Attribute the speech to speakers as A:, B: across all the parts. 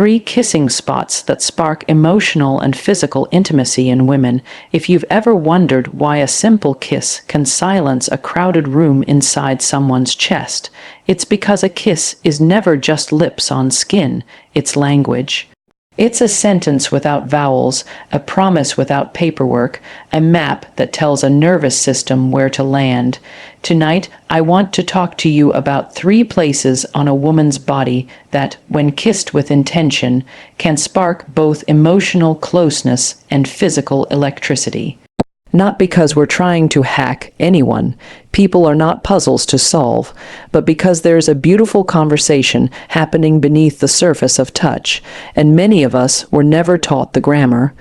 A: 3 kissing spots that spark emotional and physical intimacy in women. If you've ever wondered why a simple kiss can silence a crowded room inside someone's chest, it's because a kiss is never just lips on skin, it's language. It's a sentence without vowels, a promise without paperwork, a map that tells a nervous system where to land. Tonight, I want to talk to you about 3 places on a woman's body that, when kissed with intention, can spark both emotional closeness and physical electricity. Not because we're trying to hack anyone, people are not puzzles to solve, but because there's a beautiful conversation happening beneath the surface of touch, and many of us were never taught the grammar.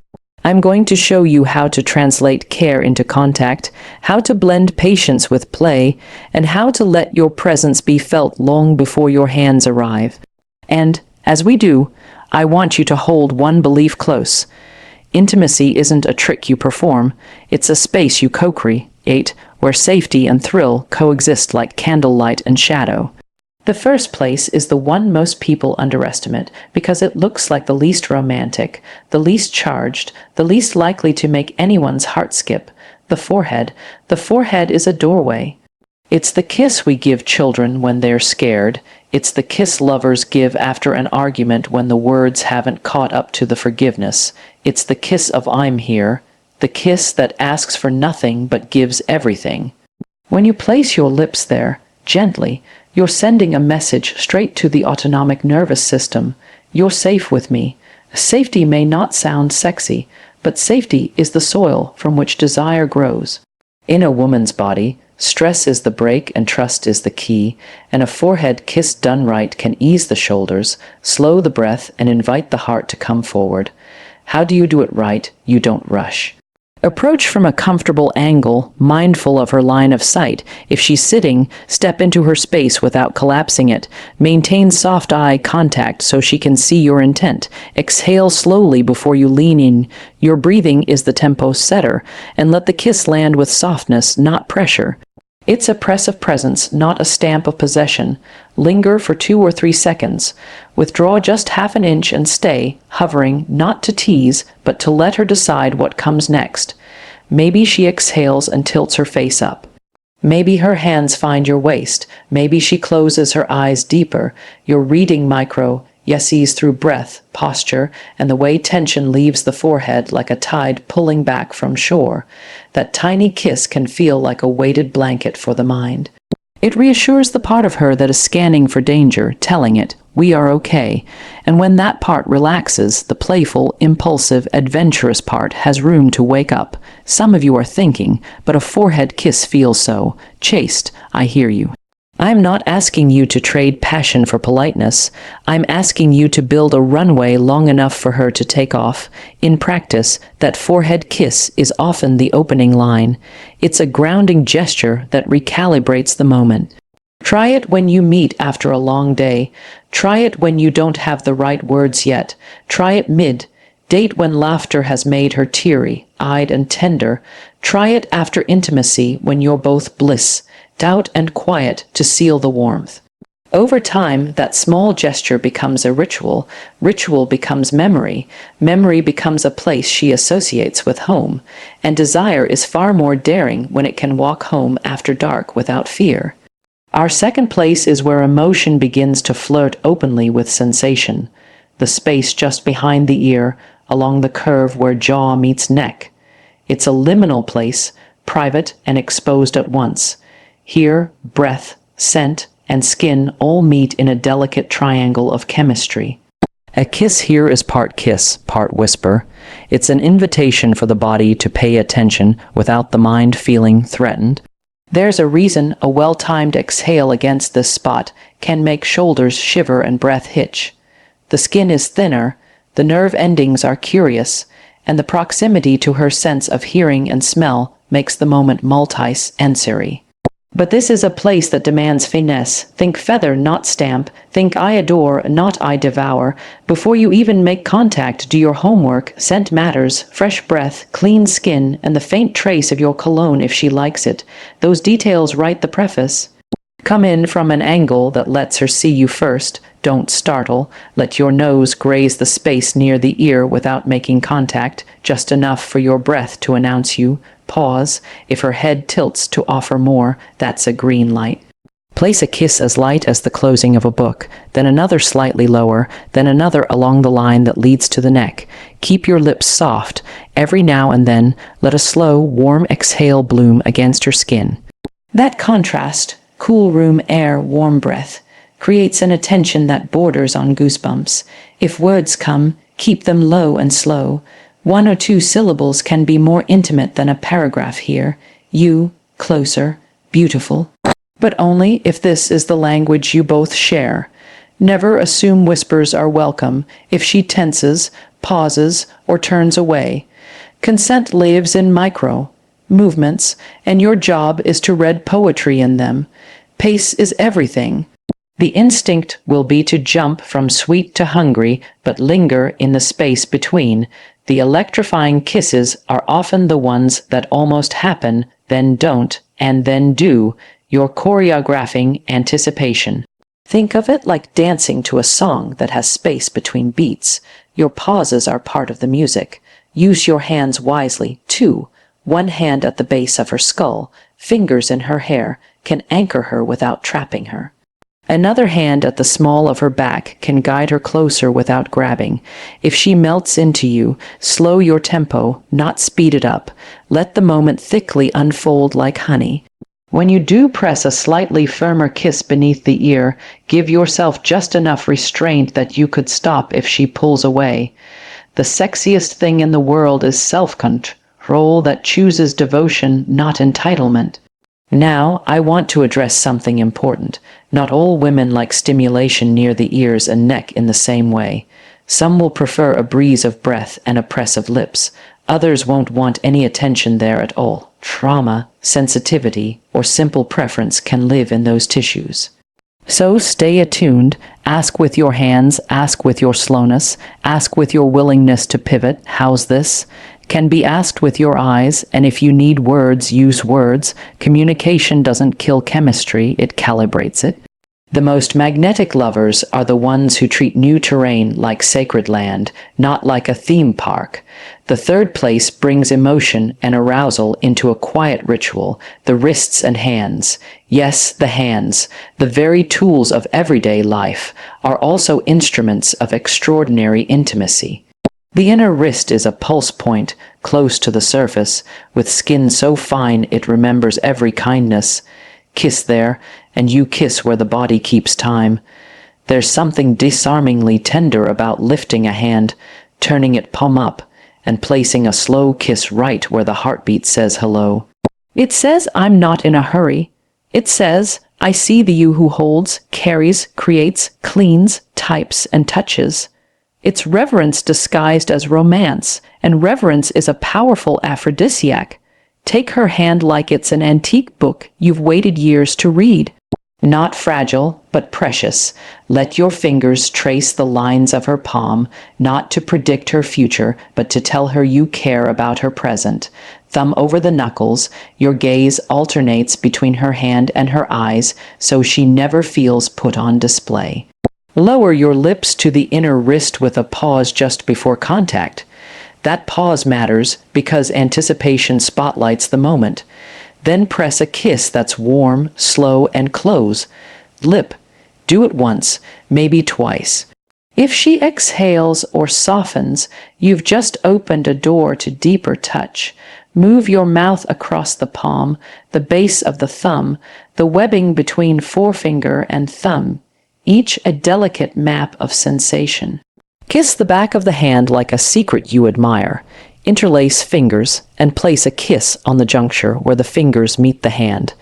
A: I'm going to show you how to translate care into contact, how to blend patience with play, and how to let your presence be felt long before your hands arrive. And, as we do, I want you to hold one belief close. Intimacy isn't a trick you perform, it's a space you co-create, where safety and thrill coexist like candlelight and shadow. The first place is the one most people underestimate because it looks like the least romantic, the least charged, the least likely to make anyone's heart skip. The forehead. The forehead is a doorway. It's the kiss we give children when they're scared. It's the kiss lovers give after an argument when the words haven't caught up to the forgiveness. It's the kiss of I'm here, the kiss that asks for nothing but gives everything. When you place your lips there, gently, you're sending a message straight to the autonomic nervous system. You're safe with me. Safety may not sound sexy, but safety is the soil from which desire grows. In a woman's body, stress is the brake and trust is the key, and a forehead kiss done right can ease the shoulders, slow the breath, and invite the heart to come forward. How do you do it right? You don't rush. Approach from a comfortable angle, mindful of her line of sight. If she's sitting, step into her space without collapsing it. Maintain soft eye contact so she can see your intent. Exhale slowly before you lean in. Your breathing is the tempo setter, and let the kiss land with softness, not pressure. It's a press of presence, not a stamp of possession. Linger for 2 or 3 seconds. Withdraw just half an inch and stay, hovering, not to tease, but to let her decide what comes next. Maybe she exhales and tilts her face up. Maybe her hands find your waist. Maybe she closes her eyes deeper. You're reading micro yeses through breath, posture, and the way tension leaves the forehead like a tide pulling back from shore. That tiny kiss can feel like a weighted blanket for the mind. It reassures the part of her that is scanning for danger, telling it, we are okay. And when that part relaxes, the playful, impulsive, adventurous part has room to wake up. Some of you are thinking, but a forehead kiss feels so chaste. I hear you. I'm not asking you to trade passion for politeness. I'm asking you to build a runway long enough for her to take off. In practice, that forehead kiss is often the opening line. It's a grounding gesture that recalibrates the moment. Try it when you meet after a long day. Try it when you don't have the right words yet. Try it mid-date when laughter has made her teary-eyed and tender. Try it after intimacy when you're both bliss, doubt, and quiet to seal the warmth. Over time, that small gesture becomes a ritual. Ritual becomes memory. Memory becomes a place she associates with home. And desire is far more daring when it can walk home after dark without fear. Our second place is where emotion begins to flirt openly with sensation. The space just behind the ear, along the curve where jaw meets neck. It's a liminal place, private and exposed at once. Here, breath, scent, and skin all meet in a delicate triangle of chemistry. A kiss here is part kiss, part whisper. It's an invitation for the body to pay attention without the mind feeling threatened. There's a reason a well-timed exhale against this spot can make shoulders shiver and breath hitch. The skin is thinner, the nerve endings are curious, and the proximity to her sense of hearing and smell makes the moment multi-sensory. But this is a place that demands finesse. Think feather, not stamp. Think I adore, not I devour. Before you even make contact, do your homework. Scent matters, fresh breath, clean skin, and the faint trace of your cologne if she likes it. Those details write the preface. Come in from an angle that lets her see you first. Don't startle. Let your nose graze the space near the ear without making contact, just enough for your breath to announce you. Pause. If her head tilts to offer more, that's a green light. Place a kiss as light as the closing of a book, then another slightly lower, then another along the line that leads to the neck. Keep your lips soft. Every now and then, let a slow, warm exhale bloom against her skin. That contrast, cool room air, warm breath, creates an attention that borders on goosebumps. If words come, keep them low and slow. 1 or 2 syllables can be more intimate than a paragraph here. You, closer, beautiful. But only if this is the language you both share. Never assume whispers are welcome if she tenses, pauses, or turns away. Consent lives in micro movements, and your job is to read poetry in them. Pace is everything. The instinct will be to jump from sweet to hungry, but linger in the space between. The electrifying kisses are often the ones that almost happen, then don't, and then do. You're choreographing anticipation. Think of it like dancing to a song that has space between beats. Your pauses are part of the music. Use your hands wisely, too. One hand at the base of her skull, fingers in her hair, can anchor her without trapping her. Another hand at the small of her back can guide her closer without grabbing. If she melts into you, slow your tempo, not speed it up. Let the moment thickly unfold like honey. When you do press a slightly firmer kiss beneath the ear, give yourself just enough restraint that you could stop if she pulls away. The sexiest thing in the world is self-control that chooses devotion, not entitlement. Now, I want to address something important. Not all women like stimulation near the ears and neck in the same way. Some will prefer a breeze of breath and a press of lips. Others won't want any attention there at all. Trauma, sensitivity, or simple preference can live in those tissues. So stay attuned. Ask with your hands, ask with your slowness, ask with your willingness to pivot. How's this? Can be asked with your eyes, and if you need words, use words. Communication doesn't kill chemistry, it calibrates it. The most magnetic lovers are the ones who treat new terrain like sacred land, not like a theme park. The third place brings emotion and arousal into a quiet ritual, the wrists and hands. Yes, the hands, the very tools of everyday life, are also instruments of extraordinary intimacy. The inner wrist is a pulse point, close to the surface, with skin so fine it remembers every kindness. Kiss there, and you kiss where the body keeps time. There's something disarmingly tender about lifting a hand, turning it palm up, and placing a slow kiss right where the heartbeat says hello. It says, I'm not in a hurry. It says, I see the you who holds, carries, creates, cleans, types, and touches. It's reverence disguised as romance, and reverence is a powerful aphrodisiac. Take her hand like it's an antique book you've waited years to read. Not fragile, but precious. Let your fingers trace the lines of her palm, not to predict her future, but to tell her you care about her present. Thumb over the knuckles, your gaze alternates between her hand and her eyes, so she never feels put on display. Lower your lips to the inner wrist with a pause just before contact. That pause matters because anticipation spotlights the moment. Then press a kiss that's warm, slow, and close. Lip. Do it once, maybe twice. If she exhales or softens, you've just opened a door to deeper touch. Move your mouth across the palm, the base of the thumb, the webbing between forefinger and thumb, each a delicate map of sensation. Kiss the back of the hand like a secret you admire. Interlace fingers and place a kiss on the juncture where the fingers meet the hand.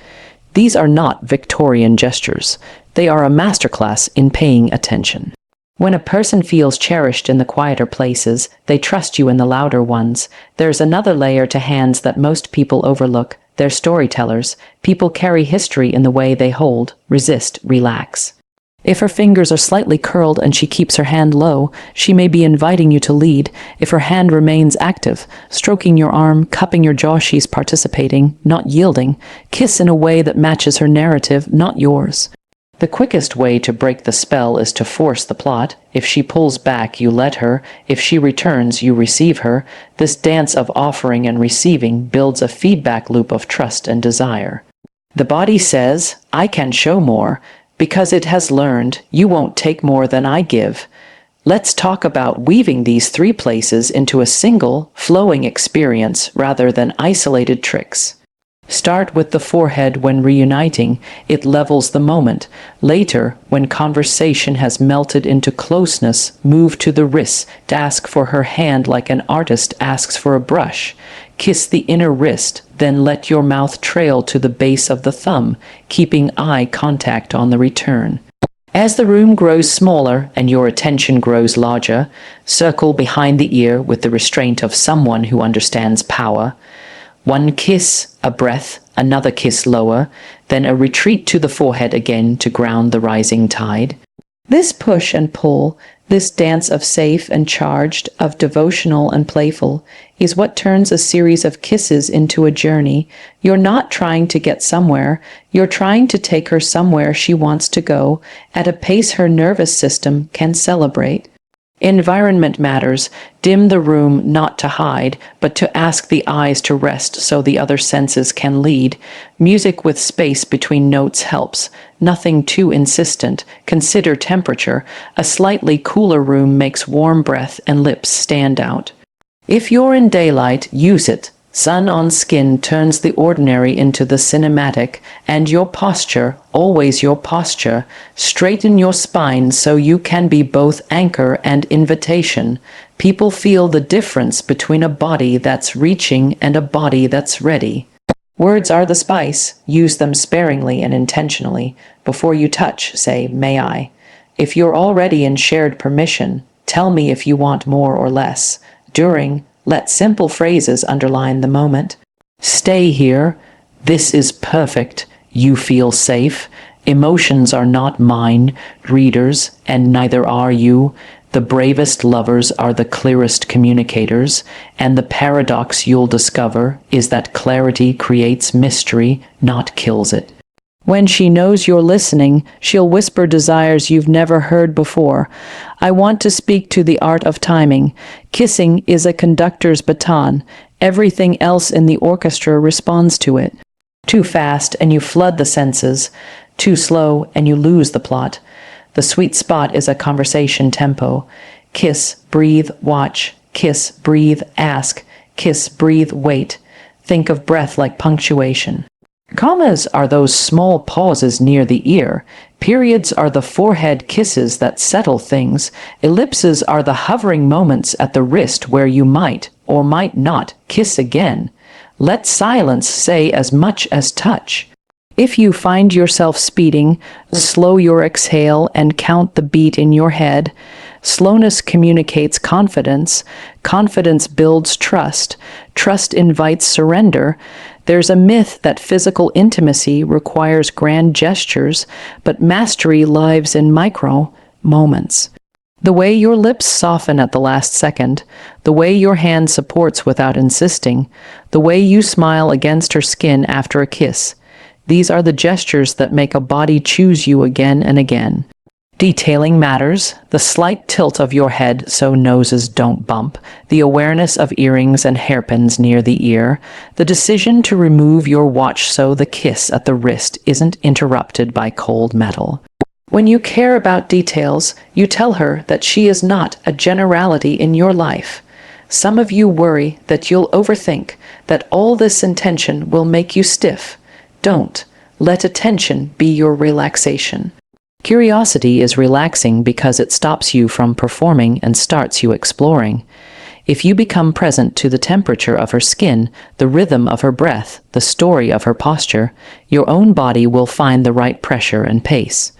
A: These are not Victorian gestures. They are a masterclass in paying attention. When a person feels cherished in the quieter places, they trust you in the louder ones. There's another layer to hands that most people overlook. They're storytellers. People carry history in the way they hold, resist, relax. If her fingers are slightly curled and she keeps her hand low, she may be inviting you to lead. If her hand remains active, stroking your arm, cupping your jaw, she's participating, not yielding. Kiss in a way that matches her narrative, not yours. The quickest way to break the spell is to force the plot. If she pulls back, you let her. If she returns, you receive her. This dance of offering and receiving builds a feedback loop of trust and desire. The body says, I can show more, because it has learned you won't take more than I give. Let's talk about weaving these three places into a single, flowing experience rather than isolated tricks. Start with the forehead when reuniting. It levels the moment. Later, when conversation has melted into closeness, move to the wrists to ask for her hand like an artist asks for a brush. Kiss the inner wrist, then let your mouth trail to the base of the thumb, keeping eye contact on the return. As the room grows smaller and your attention grows larger, circle behind the ear with the restraint of someone who understands power. One kiss, a breath, another kiss lower, then a retreat to the forehead again to ground the rising tide. This push and pull, this dance of safe and charged, of devotional and playful, is what turns a series of kisses into a journey. You're not trying to get somewhere, you're trying to take her somewhere she wants to go, at a pace her nervous system can celebrate. Environment matters. Dim the room not to hide, but to ask the eyes to rest so the other senses can lead. Music with space between notes helps. Nothing too insistent. Consider temperature. A slightly cooler room makes warm breath and lips stand out. If you're in daylight, use it. Sun on skin turns the ordinary into the cinematic, and your posture, always your posture, straighten your spine so you can be both anchor and invitation. People feel the difference between a body that's reaching and a body that's ready. Words are the spice. Use them sparingly and intentionally. Before you touch, say, may I. If you're already in shared permission, tell me if you want more or less. During, let simple phrases underline the moment. Stay here. This is perfect. You feel safe. Emotions are not mine, readers, and neither are you. The bravest lovers are the clearest communicators, and the paradox you'll discover is that clarity creates mystery, not kills it. When she knows you're listening, she'll whisper desires you've never heard before. I want to speak to the art of timing. Kissing is a conductor's baton. Everything else in the orchestra responds to it. Too fast and you flood the senses. Too slow and you lose the plot. The sweet spot is a conversation tempo. Kiss, breathe, watch. Kiss, breathe, ask. Kiss, breathe, wait. Think of breath like punctuation. Commas are those small pauses near the ear. Periods are the forehead kisses that settle things. Ellipses are the hovering moments at the wrist where you might, or might not, kiss again. Let silence say as much as touch. If you find yourself speeding, slow your exhale and count the beat in your head. Slowness communicates confidence. Confidence builds trust. Trust invites surrender. There's a myth that physical intimacy requires grand gestures, but mastery lives in micro moments. The way your lips soften at the last second, the way your hand supports without insisting, the way you smile against her skin after a kiss. These are the gestures that make a body choose you again and again. Detailing matters, the slight tilt of your head so noses don't bump, the awareness of earrings and hairpins near the ear, the decision to remove your watch so the kiss at the wrist isn't interrupted by cold metal. When you care about details, you tell her that she is not a generality in your life. Some of you worry that you'll overthink, that all this intention will make you stiff. Don't. Let attention be your relaxation. Curiosity is relaxing because it stops you from performing and starts you exploring. If you become present to the temperature of her skin, the rhythm of her breath, the story of her posture, your own body will find the right pressure and pace.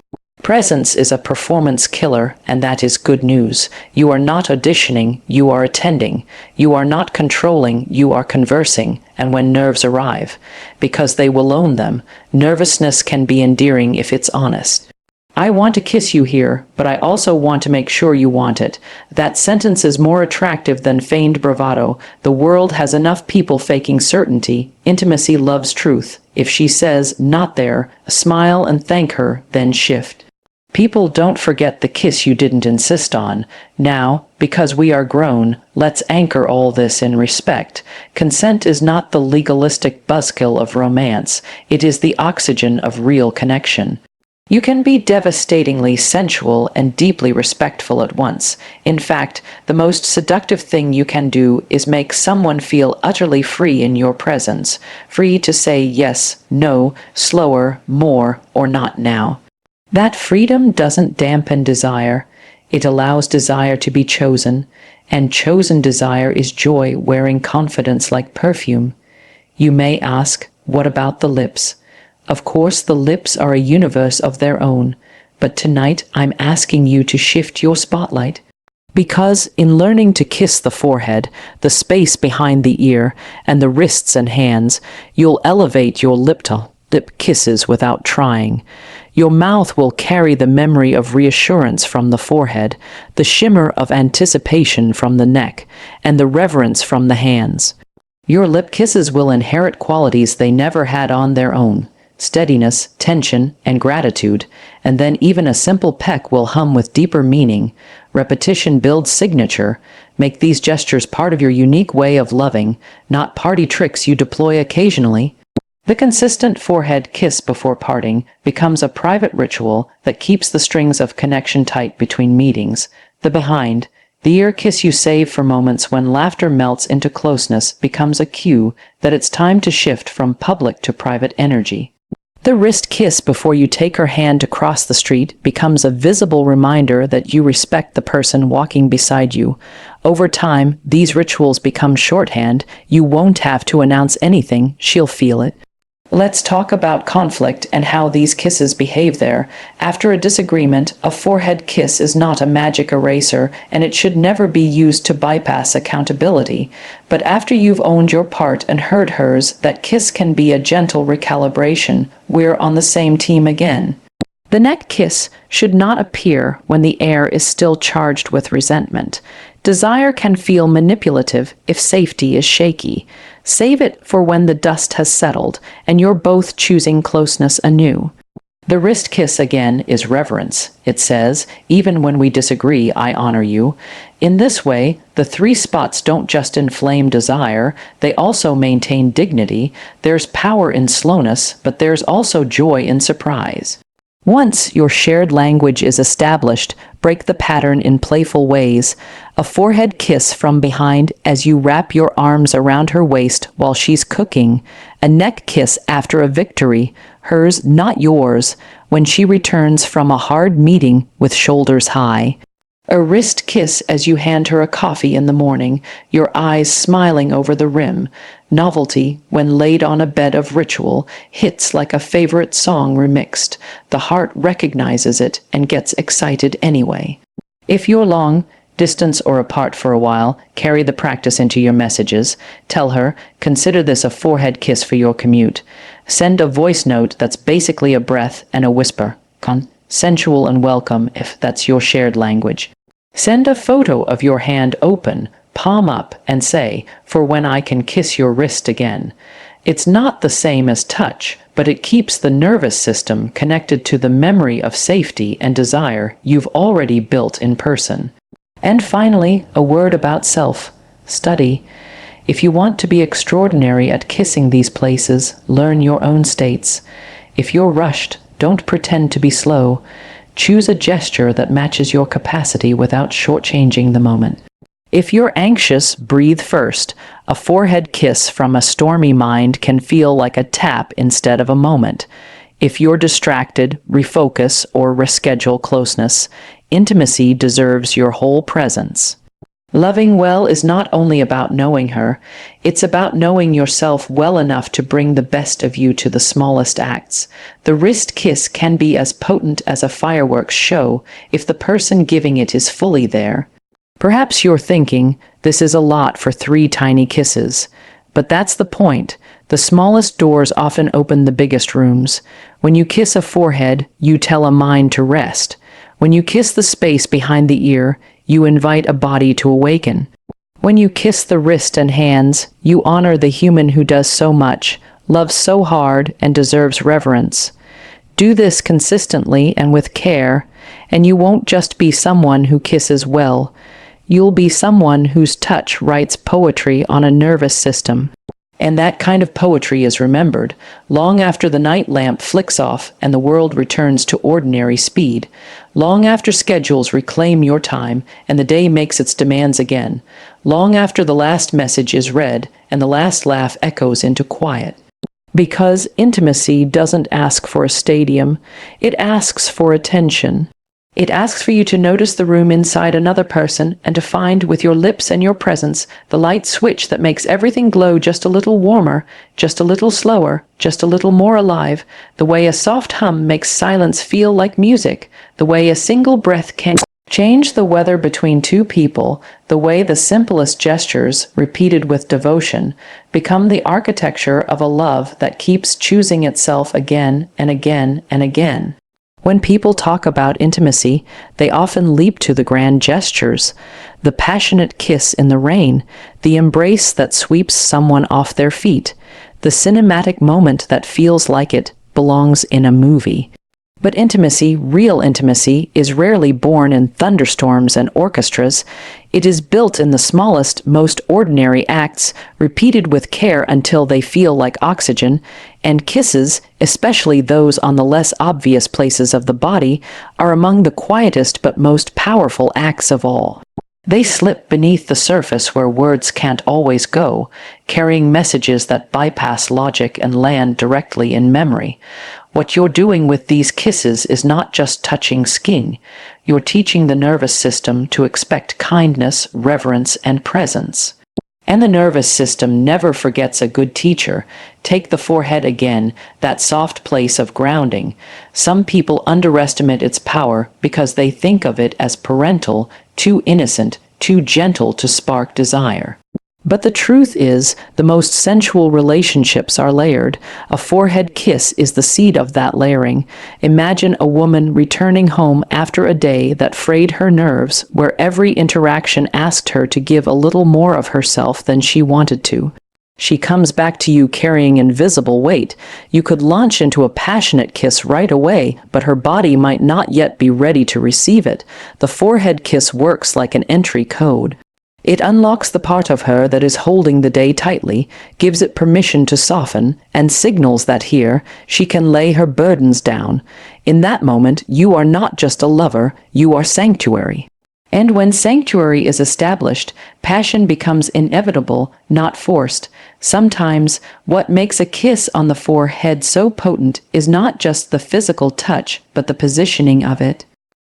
A: Presence is a performance killer, and that is good news. You are not auditioning, you are attending. You are not controlling, you are conversing, and when nerves arrive, because they will own them, nervousness can be endearing if it's honest. I want to kiss you here, but I also want to make sure you want it. That sentence is more attractive than feigned bravado. The world has enough people faking certainty. Intimacy loves truth. If she says, not there, smile and thank her, then shift. People don't forget the kiss you didn't insist on. Now, because we are grown, let's anchor all this in respect. Consent is not the legalistic buzzkill of romance. It is the oxygen of real connection. You can be devastatingly sensual and deeply respectful at once. In fact, the most seductive thing you can do is make someone feel utterly free in your presence, free to say yes, no, slower, more, or not now. That freedom doesn't dampen desire. It allows desire to be chosen, and chosen desire is joy wearing confidence like perfume. You may ask, what about the lips? Of course, the lips are a universe of their own, but tonight I'm asking you to shift your spotlight. Because in learning to kiss the forehead, the space behind the ear, and the wrists and hands, you'll elevate your lip kisses without trying. Your mouth will carry the memory of reassurance from the forehead, the shimmer of anticipation from the neck, and the reverence from the hands. Your lip kisses will inherit qualities they never had on their own. Steadiness, tension, and gratitude, and then even a simple peck will hum with deeper meaning. Repetition builds signature. Make these gestures part of your unique way of loving, not party tricks you deploy occasionally. The consistent forehead kiss before parting becomes a private ritual that keeps the strings of connection tight between meetings. The behind, the ear kiss you save for moments when laughter melts into closeness becomes a cue that it's time to shift from public to private energy. The wrist kiss before you take her hand to cross the street becomes a visible reminder that you respect the person walking beside you. Over time, these rituals become shorthand. You won't have to announce anything, she'll feel it. Let's talk about conflict and how these kisses behave there. After a disagreement, a forehead kiss is not a magic eraser, and it should never be used to bypass accountability. But after you've owned your part and heard hers, that kiss can be a gentle recalibration. We're on the same team again. The neck kiss should not appear when the air is still charged with resentment. Desire can feel manipulative if safety is shaky. Save it for when the dust has settled and you're both choosing closeness anew. The wrist kiss again is reverence. It says, even when we disagree, I honor you. In this way, the three spots don't just inflame desire, they also maintain dignity. There's power in slowness, but there's also joy in surprise. Once your shared language is established, break the pattern in playful ways. A forehead kiss from behind as you wrap your arms around her waist while she's cooking. A neck kiss after a victory, hers, not yours, when she returns from a hard meeting with shoulders high. A wrist kiss as you hand her a coffee in the morning, your eyes smiling over the rim. Novelty, when laid on a bed of ritual, hits like a favorite song remixed. The heart recognizes it and gets excited anyway. If you're long distance or apart for a while, carry the practice into your messages. Tell her, consider this a forehead kiss for your commute. Send a voice note that's basically a breath and a whisper. Sensual and welcome if that's your shared language. Send a photo of your hand open, palm up, and say, for when I can kiss your wrist again. It's not the same as touch, but it keeps the nervous system connected to the memory of safety and desire you've already built in person. And finally, a word about self-study. If you want to be extraordinary at kissing these places, learn your own states. If you're rushed, don't pretend to be slow. Choose a gesture that matches your capacity without shortchanging the moment. If you're anxious, breathe first. A forehead kiss from a stormy mind can feel like a tap instead of a moment. If you're distracted, refocus or reschedule closeness. Intimacy deserves your whole presence. Loving well is not only about knowing her, it's about knowing yourself well enough to bring the best of you to the smallest acts. The wrist kiss can be as potent as a fireworks show if the person giving it is fully there. Perhaps you're thinking, this is a lot for 3 tiny kisses. But that's the point. The smallest doors often open the biggest rooms. When you kiss a forehead, you tell a mind to rest. When you kiss the space behind the ear, you invite a body to awaken. When you kiss the wrist and hands, you honor the human who does so much, loves so hard, and deserves reverence. Do this consistently and with care, and you won't just be someone who kisses well. You'll be someone whose touch writes poetry on a nervous system. And that kind of poetry is remembered long after the night lamp flicks off and the world returns to ordinary speed, long after schedules reclaim your time and the day makes its demands again, long after the last message is read and the last laugh echoes into quiet. Because intimacy doesn't ask for a stadium, it asks for attention. It asks for you to notice the room inside another person and to find, with your lips and your presence, the light switch that makes everything glow just a little warmer, just a little slower, just a little more alive, the way a soft hum makes silence feel like music, the way a single breath can change the weather between two people, the way the simplest gestures, repeated with devotion, become the architecture of a love that keeps choosing itself again and again and again. When people talk about intimacy, they often leap to the grand gestures, the passionate kiss in the rain, the embrace that sweeps someone off their feet, the cinematic moment that feels like it belongs in a movie. But intimacy, real intimacy, is rarely born in thunderstorms and orchestras. It is built in the smallest, most ordinary acts, repeated with care until they feel like oxygen, and kisses, especially those on the less obvious places of the body, are among the quietest but most powerful acts of all. They slip beneath the surface where words can't always go, carrying messages that bypass logic and land directly in memory. What you're doing with these kisses is not just touching skin. You're teaching the nervous system to expect kindness, reverence, and presence. And the nervous system never forgets a good teacher. Take the forehead again, that soft place of grounding. Some people underestimate its power because they think of it as parental, too innocent, too gentle to spark desire. But the truth is, the most sensual relationships are layered. A forehead kiss is the seed of that layering. Imagine a woman returning home after a day that frayed her nerves, where every interaction asked her to give a little more of herself than she wanted to. She comes back to you carrying invisible weight. You could launch into a passionate kiss right away, but her body might not yet be ready to receive it. The forehead kiss works like an entry code. It unlocks the part of her that is holding the day tightly, gives it permission to soften, and signals that here she can lay her burdens down. In that moment, you are not just a lover, you are sanctuary. And when sanctuary is established, passion becomes inevitable, not forced. Sometimes, what makes a kiss on the forehead so potent is not just the physical touch, but the positioning of it.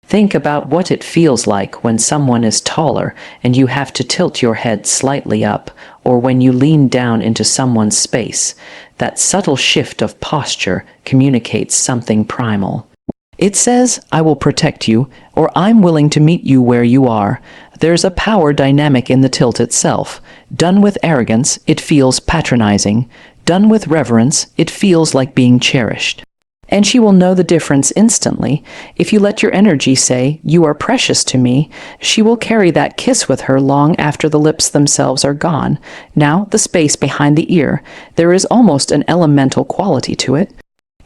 A: Think about what it feels like when someone is taller and you have to tilt your head slightly up, or when you lean down into someone's space. That subtle shift of posture communicates something primal. It says, "I will protect you," or "I'm willing to meet you where you are." There's a power dynamic in the tilt itself. Done with arrogance, it feels patronizing. Done with reverence, it feels like being cherished. And she will know the difference instantly. If you let your energy say, "You are precious to me," she will carry that kiss with her long after the lips themselves are gone. Now, the space behind the ear. There is almost an elemental quality to it.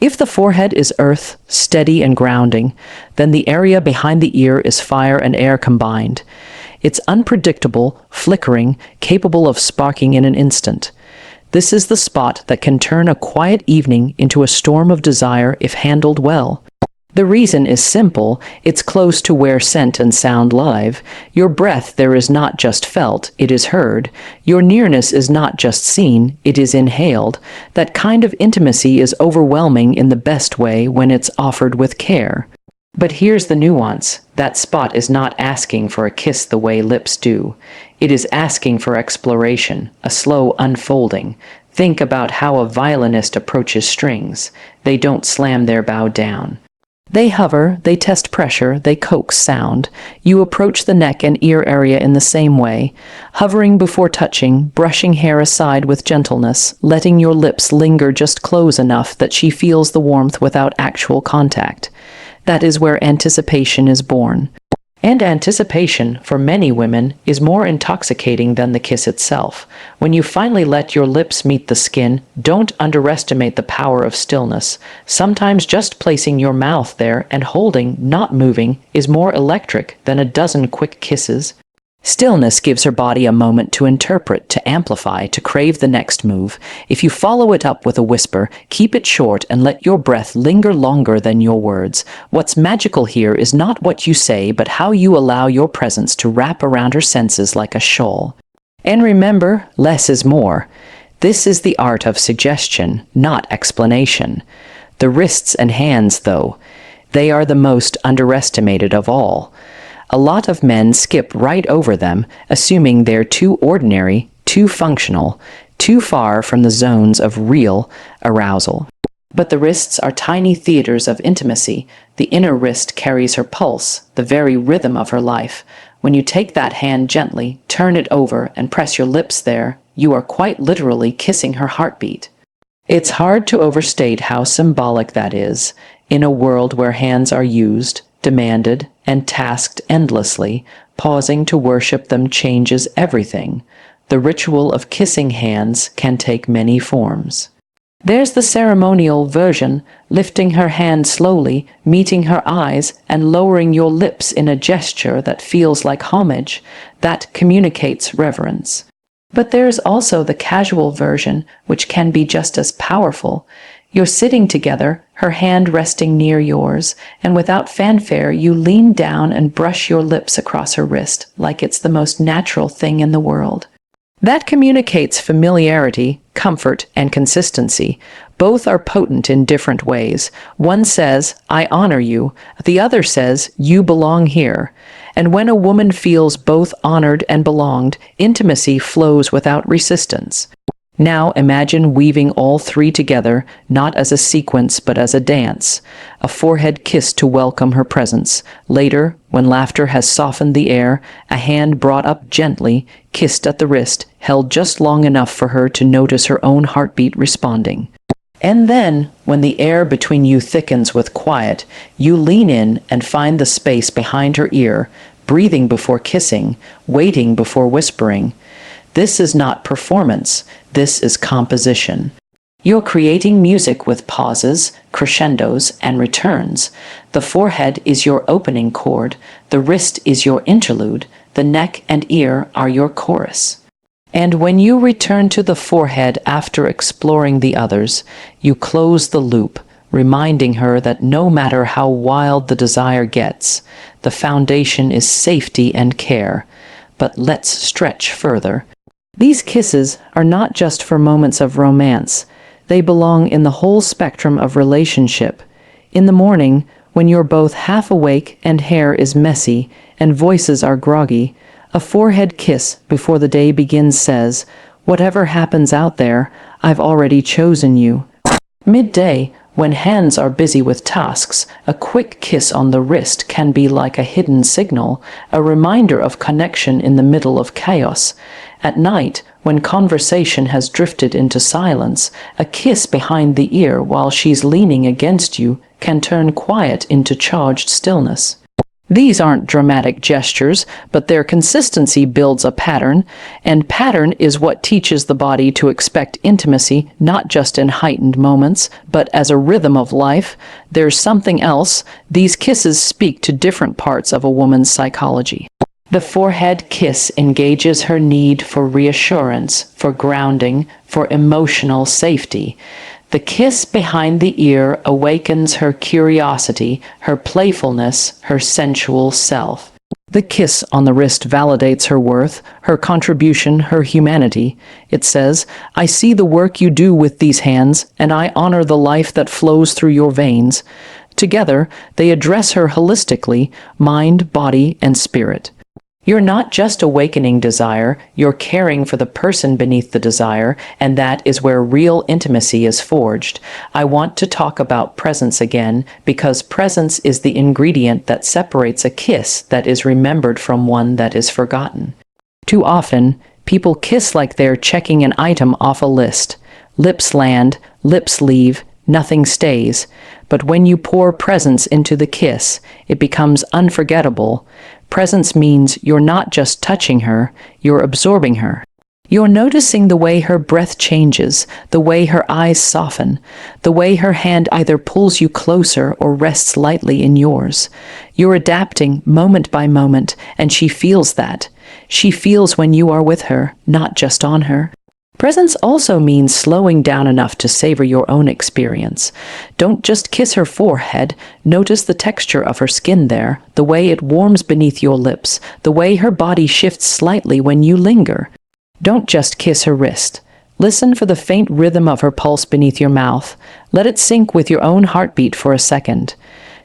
A: If the forehead is earth, steady and grounding, then the area behind the ear is fire and air combined. It's unpredictable, flickering, capable of sparking in an instant. This is the spot that can turn a quiet evening into a storm of desire if handled well. The reason is simple. It's close to where scent and sound live. Your breath there is not just felt, it is heard. Your nearness is not just seen, it is inhaled. That kind of intimacy is overwhelming in the best way when it's offered with care. But here's the nuance. That spot is not asking for a kiss the way lips do. It is asking for exploration, a slow unfolding. Think about how a violinist approaches strings. They don't slam their bow down. They hover, they test pressure, they coax sound. You approach the neck and ear area in the same way, hovering before touching, brushing hair aside with gentleness, letting your lips linger just close enough that she feels the warmth without actual contact. That is where anticipation is born. And anticipation, for many women, is more intoxicating than the kiss itself. When you finally let your lips meet the skin, don't underestimate the power of stillness. Sometimes just placing your mouth there and holding, not moving, is more electric than a dozen quick kisses. Stillness gives her body a moment to interpret, to amplify, to crave the next move. If you follow it up with a whisper, keep it short and let your breath linger longer than your words. What's magical here is not what you say, but how you allow your presence to wrap around her senses like a shawl. And remember, less is more. This is the art of suggestion, not explanation. The wrists and hands, though, they are the most underestimated of all. A lot of men skip right over them, assuming they're too ordinary, too functional, too far from the zones of real arousal. But the wrists are tiny theaters of intimacy. The inner wrist carries her pulse, the very rhythm of her life. When you take that hand gently, turn it over, and press your lips there, you are quite literally kissing her heartbeat. It's hard to overstate how symbolic that is. In a world where hands are used, demanded, and tasked endlessly, pausing to worship them changes everything. The ritual of kissing hands can take many forms. There's the ceremonial version, lifting her hand slowly, meeting her eyes, and lowering your lips in a gesture that feels like homage, that communicates reverence. But there's also the casual version, which can be just as powerful. You're sitting together, her hand resting near yours, and without fanfare you lean down and brush your lips across her wrist like it's the most natural thing in the world. That communicates familiarity, comfort, and consistency. Both are potent in different ways. One says, "I honor you." The other says, "You belong here." And when a woman feels both honored and belonged, intimacy flows without resistance. Now imagine weaving all three together, not as a sequence but as a dance. A forehead kiss to welcome her presence. Later, when laughter has softened the air, a hand brought up gently, kissed at the wrist, held just long enough for her to notice her own heartbeat responding. And then, when the air between you thickens with quiet, you lean in and find the space behind her ear, breathing before kissing, waiting before whispering. This is not performance, this is composition. You're creating music with pauses, crescendos, and returns. The forehead is your opening chord, the wrist is your interlude, the neck and ear are your chorus. And when you return to the forehead after exploring the others, you close the loop, reminding her that no matter how wild the desire gets, the foundation is safety and care. But let's stretch further. These kisses are not just for moments of romance. They belong in the whole spectrum of relationship. In the morning, when you're both half awake and hair is messy and voices are groggy, a forehead kiss before the day begins says, "Whatever happens out there, I've already chosen you." Midday, when hands are busy with tasks, a quick kiss on the wrist can be like a hidden signal, a reminder of connection in the middle of chaos. At night, when conversation has drifted into silence, a kiss behind the ear while she's leaning against you can turn quiet into charged stillness. These aren't dramatic gestures, but their consistency builds a pattern, and pattern is what teaches the body to expect intimacy not just in heightened moments, but as a rhythm of life. There's something else. These kisses speak to different parts of a woman's psychology. The forehead kiss engages her need for reassurance, for grounding, for emotional safety. The kiss behind the ear awakens her curiosity, her playfulness, her sensual self. The kiss on the wrist validates her worth, her contribution, her humanity. It says, "I see the work you do with these hands, and I honor the life that flows through your veins." Together, they address her holistically, mind, body, and spirit. You're not just awakening desire, you're caring for the person beneath the desire, and that is where real intimacy is forged. I want to talk about presence again, because presence is the ingredient that separates a kiss that is remembered from one that is forgotten. Too often, people kiss like they're checking an item off a list. Lips land, lips leave, nothing stays. But when you pour presence into the kiss, it becomes unforgettable. Presence means you're not just touching her, you're absorbing her. You're noticing the way her breath changes, the way her eyes soften, the way her hand either pulls you closer or rests lightly in yours. You're adapting moment by moment, and she feels that. She feels when you are with her, not just on her. Presence also means slowing down enough to savor your own experience. Don't just kiss her forehead. Notice the texture of her skin there, the way it warms beneath your lips, the way her body shifts slightly when you linger. Don't just kiss her wrist. Listen for the faint rhythm of her pulse beneath your mouth. Let it sync with your own heartbeat for a second.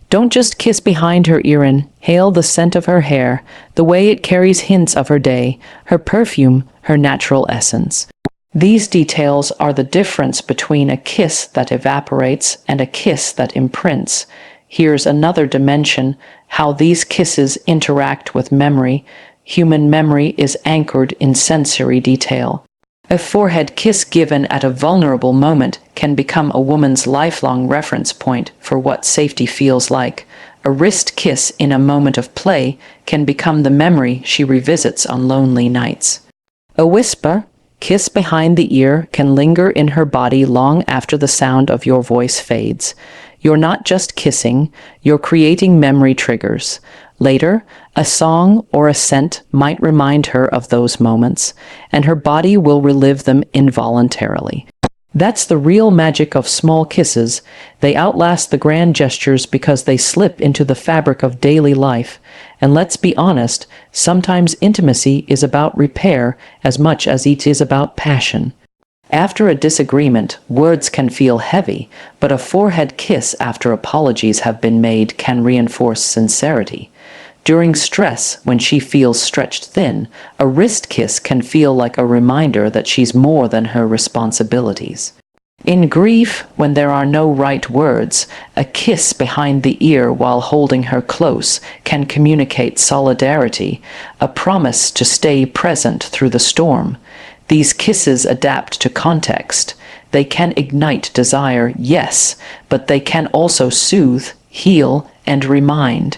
A: Don't just kiss behind her ear. Inhale the scent of her hair, the way it carries hints of her day, her perfume, her natural essence. These details are the difference between a kiss that evaporates and a kiss that imprints. Here's another dimension, how these kisses interact with memory. Human memory is anchored in sensory detail. A forehead kiss given at a vulnerable moment can become a woman's lifelong reference point for what safety feels like. A wrist kiss in a moment of play can become the memory she revisits on lonely nights. A whisper kiss behind the ear can linger in her body long after the sound of your voice fades. You're not just kissing, you're creating memory triggers. Later, a song or a scent might remind her of those moments, and her body will relive them involuntarily. That's the real magic of small kisses. They outlast the grand gestures because they slip into the fabric of daily life. And let's be honest, sometimes intimacy is about repair as much as it is about passion. After a disagreement, words can feel heavy, but a forehead kiss after apologies have been made can reinforce sincerity. During stress, when she feels stretched thin, a wrist kiss can feel like a reminder that she's more than her responsibilities. In grief, when there are no right words, a kiss behind the ear while holding her close can communicate solidarity, a promise to stay present through the storm. These kisses adapt to context. They can ignite desire, yes, but they can also soothe, heal, and remind.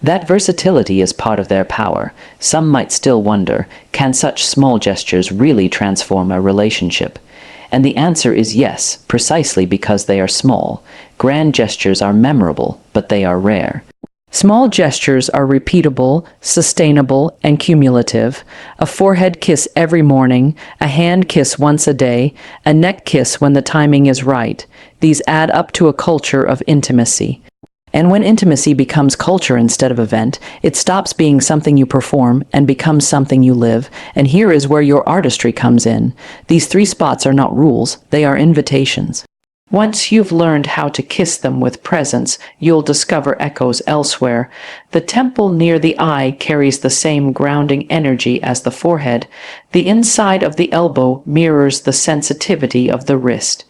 A: That versatility is part of their power. Some might still wonder, can such small gestures really transform a relationship? And the answer is yes, precisely because they are small. Grand gestures are memorable, but they are rare. Small gestures are repeatable, sustainable, and cumulative. A forehead kiss every morning, a hand kiss once a day, a neck kiss when the timing is right. These add up to a culture of intimacy. And when intimacy becomes culture instead of event, it stops being something you perform and becomes something you live. And here is where your artistry comes in. These 3 spots are not rules, they are invitations. Once you've learned how to kiss them with presence, you'll discover echoes elsewhere. The temple near the eye carries the same grounding energy as the forehead. The inside of the elbow mirrors the sensitivity of the wrist.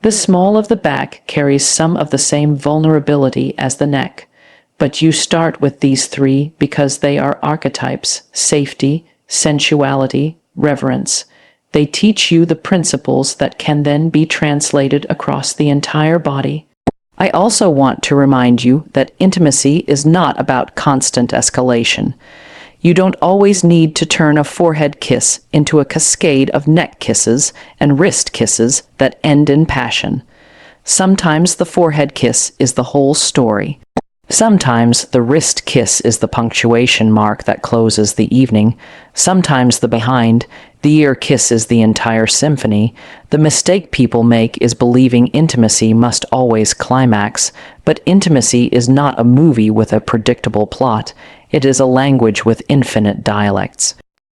A: The small of the back carries some of the same vulnerability as the neck. But you start with these 3 because they are archetypes: safety, sensuality, reverence. They teach you the principles that can then be translated across the entire body. I also want to remind you that intimacy is not about constant escalation. You don't always need to turn a forehead kiss into a cascade of neck kisses and wrist kisses that end in passion. Sometimes the forehead kiss is the whole story. Sometimes the wrist kiss is the punctuation mark that closes the evening. Sometimes the ear kiss is the entire symphony. The mistake people make is believing intimacy must always climax, but intimacy is not a movie with a predictable plot. It is a language with infinite dialects.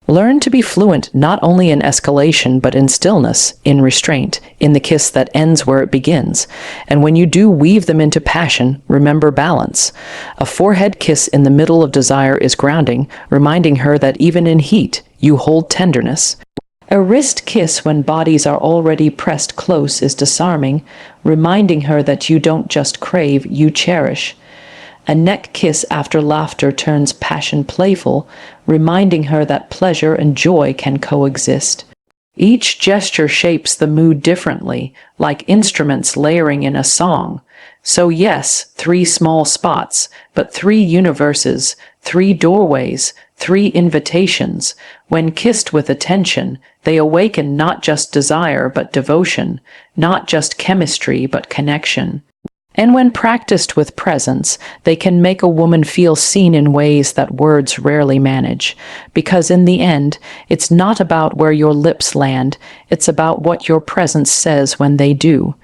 A: Learn to be fluent not only in escalation but in stillness, in restraint, in the kiss that ends where it begins. And when you do weave them into passion, remember balance. A forehead kiss in the middle of desire is grounding, reminding her that even in heat, you hold tenderness. A wrist kiss when bodies are already pressed close is disarming, reminding her that you don't just crave, you cherish. A neck kiss after laughter turns passion playful, reminding her that pleasure and joy can coexist. Each gesture shapes the mood differently, like instruments layering in a song. So yes, 3 small spots, but 3 universes, 3 doorways, 3 invitations. When kissed with attention, they awaken not just desire but devotion, not just chemistry but connection. And when practiced with presence, they can make a woman feel seen in ways that words rarely manage. Because in the end, it's not about where your lips land, it's about what your presence says when they do.